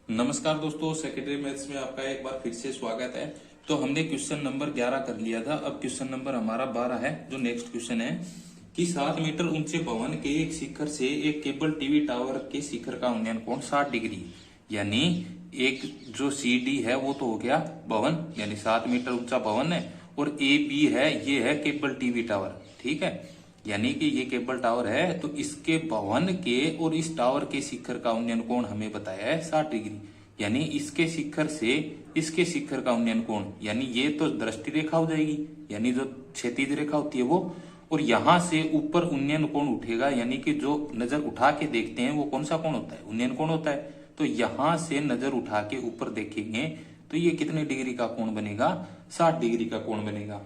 नमस्कार दोस्तों, secondary maths में आपका एक बार फिर से स्वागत है। तो हमने क्वेश्चन नंबर 11 कर लिया था। अब क्वेश्चन नंबर हमारा 12 है। जो नेक्स्ट क्वेश्चन है कि 7 मीटर ऊंचे भवन के एक शिखर से एक केबल टीवी टावर के शिखर का उन्नयन कोण 60 डिग्री, यानी एक जो सी डी है वो तो हो गया भवन, यानी 7 मीटर ऊंचा भवन है, और ए बी है, ये है केबल टीवी टावर। ठीक है, यानी कि ये केबल टावर है, तो इसके भवन के और इस टावर के शिखर का उन्नयन कोण हमें बताया है 60 डिग्री। यानी इसके शिखर से इसके शिखर का उन्नयन कोण, यानी ये तो दृष्टि रेखा हो जाएगी, यानी जो क्षैतिज रेखा होती है वो, और यहां से ऊपर उन्नयन कोण उठेगा, यानी कि जो नजर उठा के देखते हैं वो कौन सा कोण होता है, उन्नयन कोण होता है। तो यहां से नजर उठा के ऊपर देखेंगे तो ये कितने डिग्री का कोण बनेगा, 60 डिग्री का कोण बनेगा।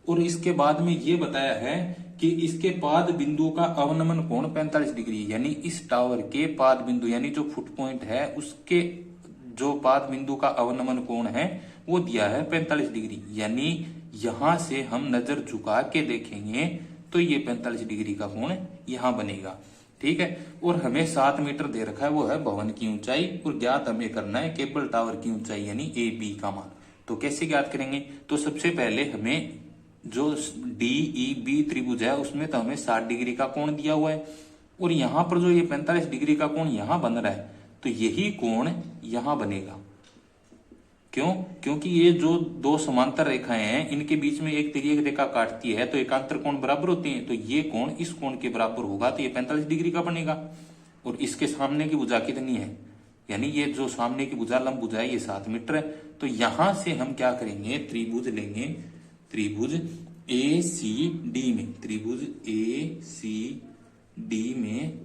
और इसके बाद में ये बताया है कि इसके पाद बिंदु का अवनमन कोण 45 डिग्री, यानी इस टावर के पाद बिंदु यानी जो फुट पॉइंट है उसके जो पाद बिंदु का अवनमन कोण है वो दिया है 45 डिग्री। यानी यहां से हम नजर झुका के देखेंगे तो ये 45 डिग्री का कोण यहां बनेगा। ठीक है, और हमें 7 मीटर दे रखा है, वो है भवन की ऊंचाई, और ज्ञात हमें करना है केबल टावर की ऊंचाई यानी ए बी का मान। तो कैसे ज्ञात करेंगे? तो सबसे पहले हमें जो डी ई बी त्रिभुज है उसमें तो हमें 60 डिग्री का कोण दिया हुआ है, और यहां पर जो ये 45 डिग्री का कोण यहां बन रहा है तो यही कोण यहां बनेगा। क्यों? क्योंकि ये जो दो समांतर रेखाएं हैं इनके बीच में एक तिर्यक रेखा काटती है तो एकांतर कोण बराबर होते हैं, तो ये कोण इस कोण के बराबर होगा, तो ये 45 डिग्री का बनेगा। और इसके सामने की भुजा कितनी है, यानी ये जो सामने की भुजा लंब भुजा है ये 7 मीटर है। तो यहां से हम क्या करेंगे, त्रिभुज लेंगे, त्रिभुज ए सी डी में, त्रिभुज ए सी डी में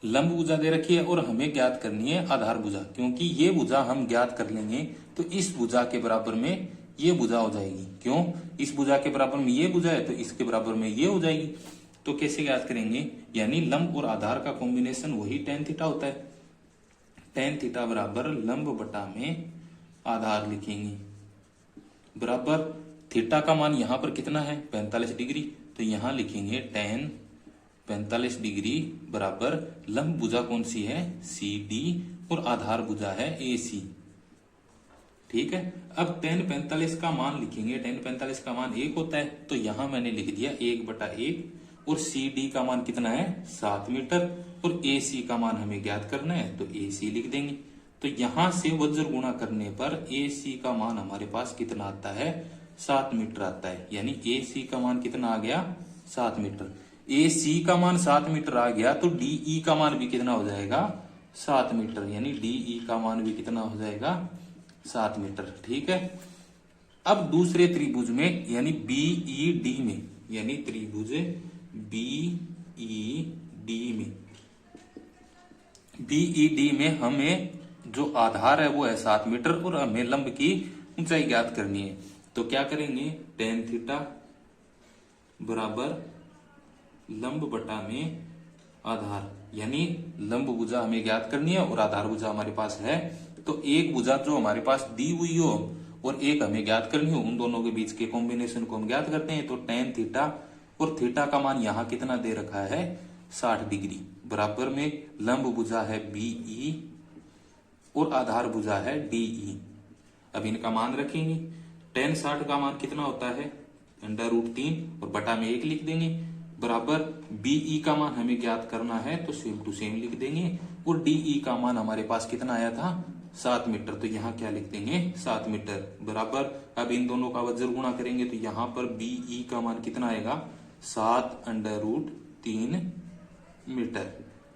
लंब भुजा दे रखी है और हमें ज्ञात करनी है आधार भुजा, क्योंकि ये भुजा हम ज्ञात कर लेंगे तो इस भुजा के बराबर में ये भुजा हो जाएगी। क्यों? इस भुजा के बराबर में ये भुजा है तो इसके बराबर में ये हो जाएगी। तो कैसे ज्ञात करेंगे, यानी लंब और आधार का कॉम्बिनेशन वही tan थीटा होता है। tan थीटा बराबर लंब बटा में आधार लिखेंगे, बराबर थीटा का मान यहां पर कितना है 45 डिग्री, तो यहां लिखेंगे tan 45 डिग्री बराबर लंब भुजा कौन सी है सी डी और आधार भुजा है ए सी। ठीक है, अब tan 45 का मान लिखेंगे, tan 45 का मान 1 होता है, तो यहां मैंने लिख दिया 1/1, और सी डी का मान कितना है 7 मीटर, और ए सी का मान हमें ज्ञात करना है तो ए सी लिख देंगे। तो यहां से वज्र गुणा करने पर ए सी का मान हमारे पास कितना आता है 7 मीटर आता है, यानी ए सी का मान कितना आ गया 7 मीटर। ए सी का मान 7 मीटर आ गया तो डीई का मान भी कितना हो जाएगा 7 मीटर, यानी डीई का मान भी कितना हो जाएगा 7 मीटर। ठीक है, अब दूसरे त्रिभुज में यानी बीई डी में, यानी त्रिभुज बीई डी में, बीई डी में हमें जो आधार है वो है 7 मीटर और हमें लंब की ऊंचाई ज्ञात करनी है। तो क्या करेंगे, tan थीटा बराबर लंब बटा में आधार, यानी लंब भुजा हमें ज्ञात करनी है और आधार भुजा हमारे पास है, तो एक भुजा जो हमारे पास दी हुई हो और एक हमें ज्ञात करनी हो, उन दोनों के बीच के कॉम्बिनेशन को हम ज्ञात करते हैं। तो tan थीटा, और थीटा का मान यहां कितना दे रखा है 60 डिग्री, बराबर में लंब भुजा है बीई और आधार भुजा है डीई। अब इनका मान रखेंगे, tan 60 का मान कितना होता है √3 और बटा में 1 लिख देंगे, बराबर बीई का मान हमें ज्ञात करना है तो सेम टू सेम लिख देंगे, और डीई का मान हमारे पास कितना आया था 7 मीटर, तो यहाँ क्या लिख देंगे 7 मीटर, बराबर अब इन दोनों का वज्र गुणा करेंगे तो यहाँ पर बीई का मान कितना आएगा 7√3 मीटर,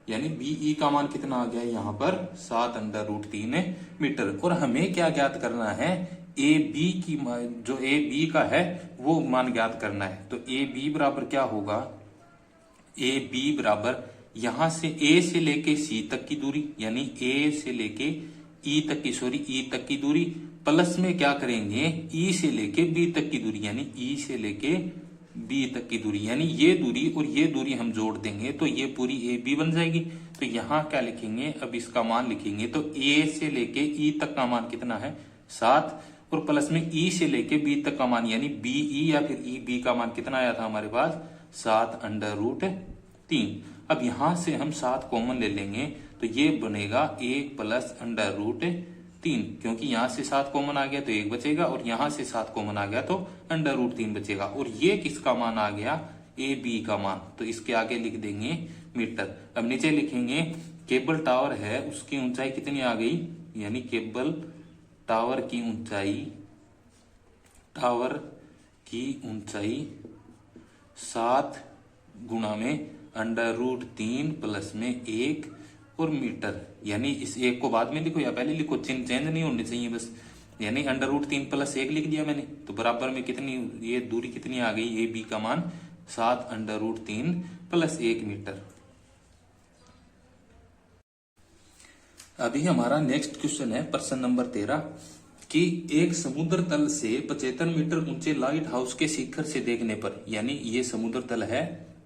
यानी बीई का मान कितना आ गया यहाँ पर 7√3 मीटर। और हमें क्या ज्ञात करना है, ए बी की जो ए बी का है वो मान ज्ञात करना है। तो ए बी बराबर क्या होगा, ए बी बराबर यहां से ए से लेके सी तक की दूरी, यानी ए से लेके ई तक की ई तक की दूरी, प्लस में क्या करेंगे ई से लेके बी तक की दूरी, यानी ई से लेके बी तक की दूरी, यानी ये दूरी और ये दूरी हम जोड़ देंगे तो ये पूरी ए बी बन जाएगी। तो यहाँ क्या लिखेंगे, अब इसका मान लिखेंगे तो ए से लेके ई तक का मान कितना है 7, और प्लस में ई से लेके बी तक का मान यानी बीई या फिर ई बी का मान कितना आया था हमारे पास 7√3। अब यहां से हम 7 कॉमन ले लेंगे तो ये बनेगा 1 प्लस अंडर रूट 3, क्योंकि यहां से 7 कॉमन आ गया तो 1 बचेगा और यहां से 7 कॉमन आ गया तो अंडर रूट 3 बचेगा। और ये किसका मान आ गया, ए बी का मान, तो इसके आगे लिख देंगे मीटर। अब नीचे लिखेंगे केबल टावर है उसकी ऊंचाई कितनी आ गई, यानी केबल टावर की ऊंचाई 7 गुणा में अंडर रूट 3 प्लस में 1 और मीटर, यानी इस 1 को बाद में लिखो या पहले लिखो, चिन्ह चेंज नहीं होने चाहिए बस। यानी अंडर रूट 3 प्लस 1 लिख दिया मैंने, तो बराबर में कितनी ये दूरी कितनी आ गई, ए बी का मान 7 अंडर रूट 3 प्लस 1 मीटर। अभी हमारा नेक्स्ट क्वेश्चन है प्रश्न नंबर 13 कि एक समुद्र तल से 75 मीटर ऊंचे लाइट हाउस के शिखर से देखने पर, यानी ये समुद्र तल है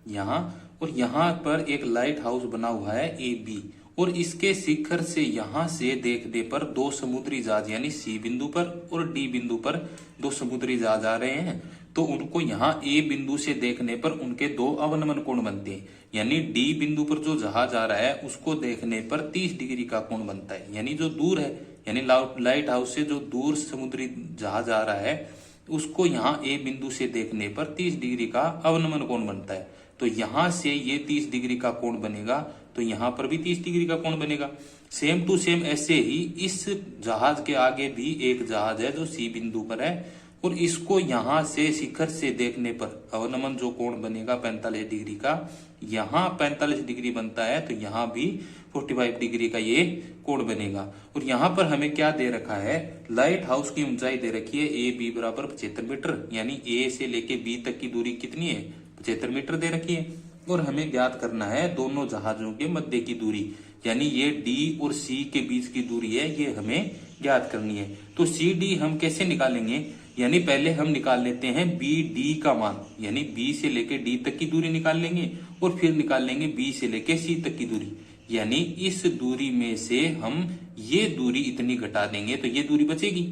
यहाँ और यहाँ पर एक लाइट हाउस बना हुआ है ए बी, और इसके शिखर से यहां से देखने पर 2 समुद्री जहाज यानी सी बिंदु पर और डी बिंदु पर 2 समुद्री जहाज आ रहे हैं, तो उनको यहाँ ए बिंदु से देखने पर उनके 2 अवनमन कोण बनते हैं। यानी डी बिंदु पर जो जहाज आ रहा है उसको देखने पर 30 डिग्री का कोण बनता है, यानी जो दूर है, यानी लाइट हाउस से जो दूर समुद्री जहाज आ रहा है उसको यहाँ ए बिंदु से देखने पर 30 डिग्री का अवनमन कोण बनता है। तो यहां से ये 30 डिग्री का कोण बनेगा, तो यहां पर भी 30 डिग्री का कोण बनेगा। सेम टू सेम ऐसे ही इस जहाज के आगे भी एक जहाज है जो सी बिंदु पर है, और इसको यहां से शिखर से देखने पर अवनमन जो कोण बनेगा 45 डिग्री का, यहाँ 45 डिग्री बनता है तो यहाँ भी 45 डिग्री का ये कोण बनेगा। और यहाँ पर हमें क्या दे रखा है, लाइट हाउस की ऊंचाई दे रखी है ए बी बराबर 75 मीटर, यानी ए से लेके बी तक की दूरी कितनी है, 75 मीटर दे रखी है। और हमें ज्ञात करना है दोनों जहाजों के मध्य की दूरी, यानी ये डी और सी के बीच की दूरी है, ये हमें ज्ञात करनी है। तो सी डी हम कैसे निकालेंगे, यानी पहले हम निकाल लेते हैं बी डी का मान, यानी बी से लेके डी तक की दूरी निकाल लेंगे और फिर निकाल लेंगे बी से लेके सी तक की दूरी, यानी इस दूरी में से हम ये दूरी इतनी घटा देंगे तो ये दूरी बचेगी।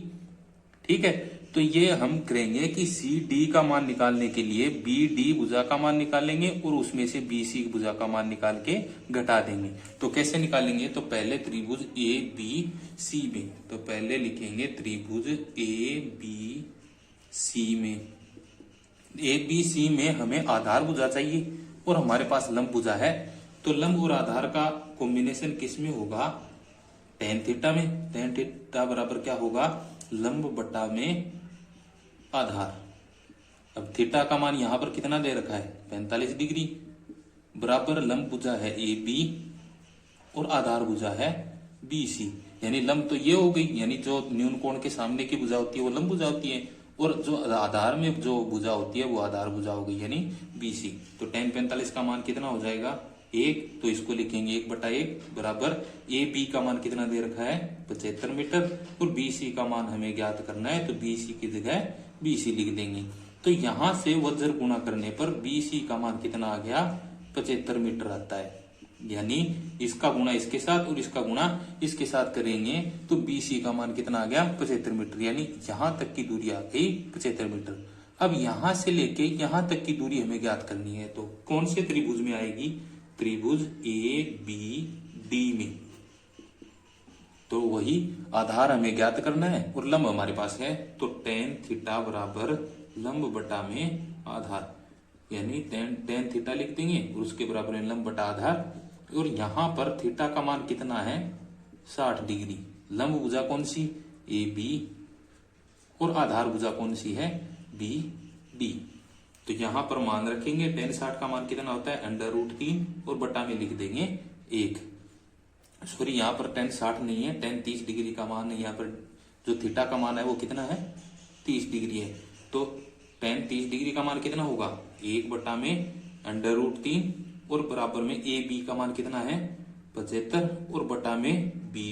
ठीक है, तो ये हम करेंगे कि सी डी का मान निकालने के लिए बी डी भुजा का मान निकालेंगे और उसमें से बी सी भुजा का मान निकाल के घटा देंगे। तो कैसे निकालेंगे, तो पहले त्रिभुज ए बी सी में, तो पहले लिखेंगे त्रिभुज ए बी सी में, ए बी सी में हमें आधार भुजा चाहिए और हमारे पास लंब भुजा है, तो लंब और आधार का कॉम्बिनेशन किस में होगा, टेन थीटा में। टेन थीटा बराबर क्या होगा, लंब बटा में आधार। अब थीटा का मान यहां पर कितना दे रखा है, 45 डिग्री, बराबर लंब भुजा है ए बी और आधार भुजा है बी सी, यानी लंब तो ये हो गई, यानी जो न्यून कोण के सामने की भुजा होती है वो लंब भुजा होती है, और जो आधार में जो भुजा होती है वो आधार भुजा हो गई, यानी बी सी। तो tan 45 का मान कितना हो जाएगा, 1, तो इसको लिखेंगे 1/1 बराबर ए बी का मान कितना दे रखा है 75 मीटर, और बी सी का मान हमें ज्ञात करना है, तो बी सी की जगह बी सी लिख देंगे। तो यहां से वज्र गुणा करने पर बी सी का मान कितना आ गया, 75 मीटर आता है, यानी इसका गुणा इसके साथ और इसका गुणा इसके साथ करेंगे तो बी सी का मान कितना आ गया 75 मीटर, यानी यहां तक की दूरी आ गई 75 मीटर। अब यहां से लेके यहां तक की दूरी हमें ज्ञात करनी है, तो कौन से त्रिभुज में आएगी, त्रिभुज ए बी डी में, तो वही आधार हमें ज्ञात करना है और लंब हमारे पास है, तो tan थीटा बराबर लंब बटा में आधार, यानी tan थीटा लिख देंगे और उसके बराबर है लंब बटा आधार, और यहां पर थीटा का मान कितना है 60 डिग्री, लंब भुजा कौन सी ए बी और आधार भुजा कौन सी है बी डी। तो यहां पर मान रखेंगे tan 60 का मान कितना होता है √3 और बटा में लिख देंगे 1। सॉरी, यहाँ पर tan 60 नहीं है, tan 30 डिग्री का मान है, यहाँ पर जो थीटा का मान है वो कितना है 30 डिग्री है, तो tan 30 डिग्री का मान कितना होगा 1 बटा में √3 और बराबर में ए बी का मान कितना है 75 और बटा में बी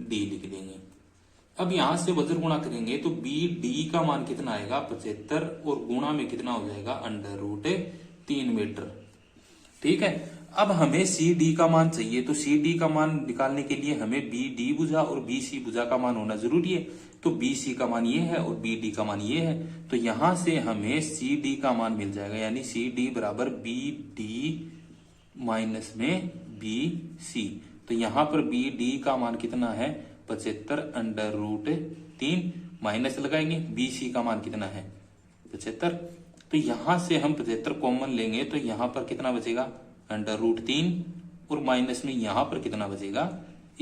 डी लिख देंगे। अब यहां से वज्र गुणा करेंगे तो बी डी का मान कितना आएगा 75 और गुणा में कितना हो जाएगा √3 मीटर। ठीक है, अब हमें सी डी का मान चाहिए, तो सी डी का मान निकालने के लिए हमें बी डी भुजा और बी सी भुजा का मान होना जरूरी है, तो बी सी का मान ये है और बी डी का मान ये है, तो यहां से हमें सी डी का मान मिल जाएगा, यानी सी डी बराबर बी डी माइनस में बी सी, तो यहां पर बी डी का मान कितना है 75 अंडर रूट 3 माइनस लगाएंगे, बी सी का मान कितना है 75। तो यहां से हम 75 कॉमन लेंगे तो यहां पर कितना बचेगा अंडर रूट 3 और माइनस में यहां पर कितना बचेगा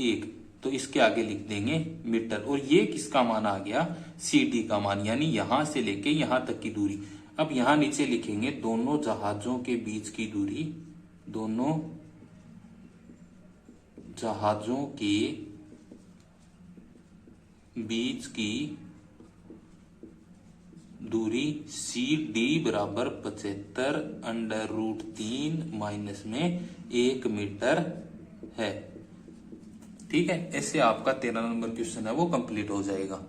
1। तो इसके आगे लिख देंगे मीटर। और ये किसका मान आ गया सी डी का मान, यानी यहां से लेके यहां तक की दूरी। अब यहां नीचे लिखेंगे दोनों जहाजों के बीच की दूरी, दोनों जहाजों के बीच की दूरी सी डी बराबर 75 अंडर रूट 3 माइनस में 1 मीटर है। ठीक है, ऐसे आपका 13 नंबर क्वेश्चन है वो कंप्लीट हो जाएगा।